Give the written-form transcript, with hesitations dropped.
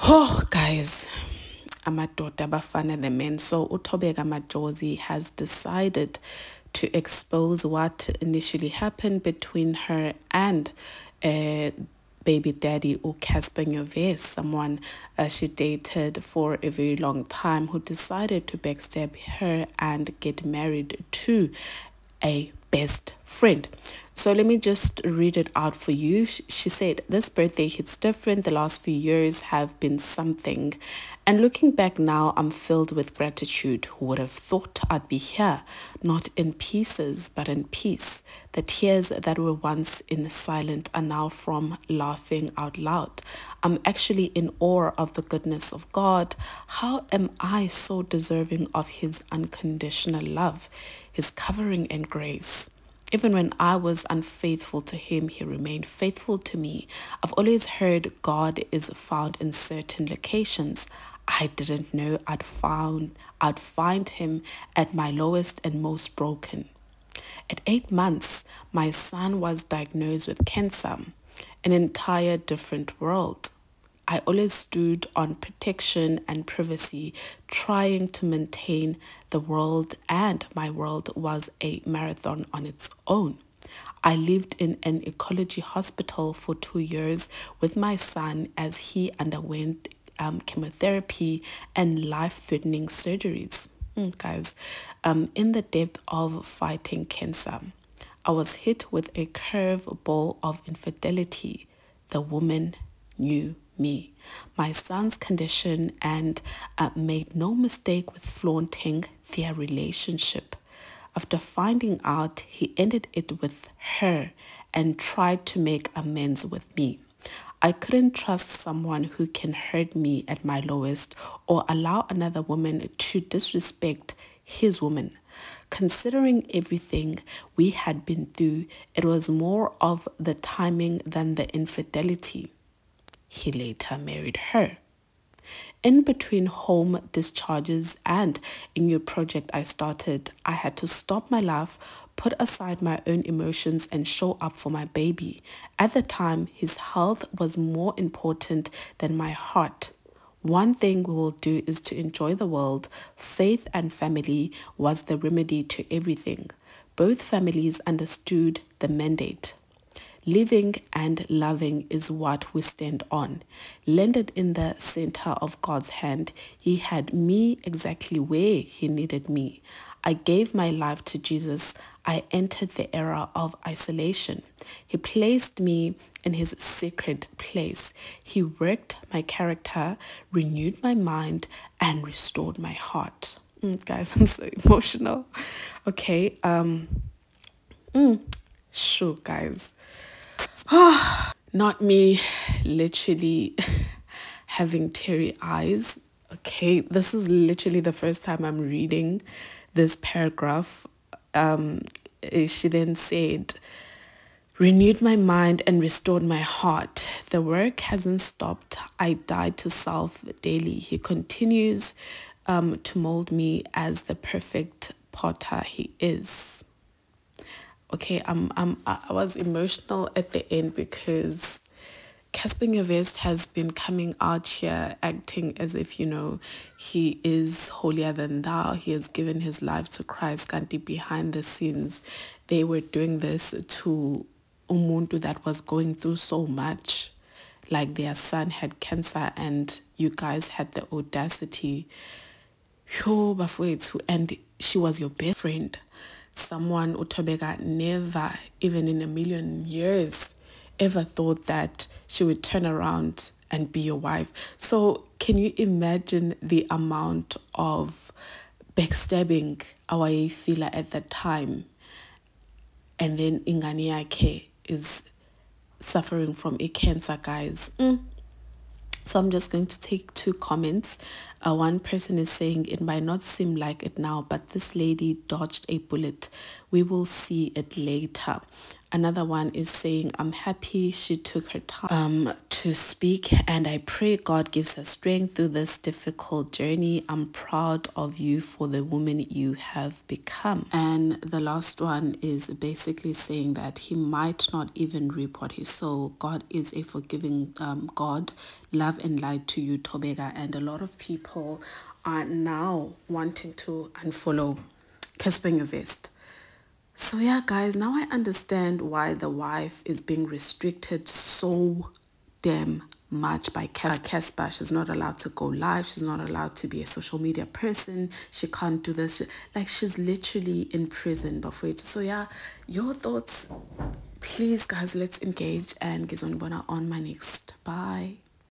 Oh, guys, amadoda abafana the men. So Thobeka Majozi has decided to expose what initially happened between her and baby daddy Cassper Nyovest, someone she dated for a very long time, who decided to backstab her and get married to a best friend. So let me just read it out for you. She said, "This birthday hits different. The last few years have been something. And looking back now, I'm filled with gratitude. Who would have thought I'd be here, not in pieces, but in peace? The tears that were once in silence are now from laughing out loud. I'm actually in awe of the goodness of God. How am I so deserving of his unconditional love, his covering and grace? Even when I was unfaithful to him, he remained faithful to me. I've always heard God is found in certain locations. I didn't know I'd find him at my lowest and most broken. At 8 months, my son was diagnosed with cancer, an entire different world. I always stood on protection and privacy, trying to maintain the world, and my world was a marathon on its own. I lived in an ecology hospital for 2 years with my son as he underwent chemotherapy and life-threatening surgeries. Guys, in the depth of fighting cancer, I was hit with a curveball of infidelity. The woman knew me, my son's condition, and made no mistake with flaunting their relationship. After finding out, he ended it with her and tried to make amends with me. I couldn't trust someone who can hurt me at my lowest or allow another woman to disrespect his woman. Considering everything we had been through, it was more of the timing than the infidelity. He later married her. In between home discharges and a new project I started, I had to stop my life, put aside my own emotions, and show up for my baby. At the time, his health was more important than my heart. One thing we will do is to enjoy the world. Faith and family was the remedy to everything. Both families understood the mandate. Living and loving is what we stand on. Landed in the center of God's hand, he had me exactly where he needed me. I gave my life to Jesus. I entered the era of isolation. He placed me in his sacred place. He worked my character, renewed my mind, and restored my heart." Guys, I'm so emotional. Okay, sure, guys. Not me literally having teary eyes. Okay, this is literally the first time I'm reading this paragraph. She then said, "Renewed my mind and restored my heart. The work hasn't stopped. I died to self daily. He continues to mold me as the perfect potter he is." Okay, I was emotional at the end because Cassper Nyovest has been coming out here acting as if, he is holier than thou. He has given his life to Christ. Kanti behind the scenes, they were doing this to umuntu that was going through so much. Like their son had cancer and you guys had the audacity. And she was your best friend. Someone Thobeka never, even in a million years, ever thought that she would turn around and be your wife. So can you imagine the amount of backstabbing our fila at that time? And then ingane yakhe is suffering from a cancer, guys. So I'm just going to take 2 comments. One person is saying, "It might not seem like it now, but this lady dodged a bullet. We will see it later." Another one is saying, "I'm happy she took her time to speak, and I pray God gives her strength through this difficult journey. I'm proud of you for the woman you have become. And the last one is basically saying that he might not even reap what he sowed. God is a forgiving God. Love and light to you, Thobeka. And a lot of people are now wanting to unfollow Cassper Nyovest. So yeah, guys, now I understand why the wife is being restricted so damn much by Cassper. She's not allowed to go live. She's not allowed to be a social media person. She can't do this. Like, she's literally in prison before it. So yeah, your thoughts, please, guys, let's engage, and ngizonibona on my next. Bye.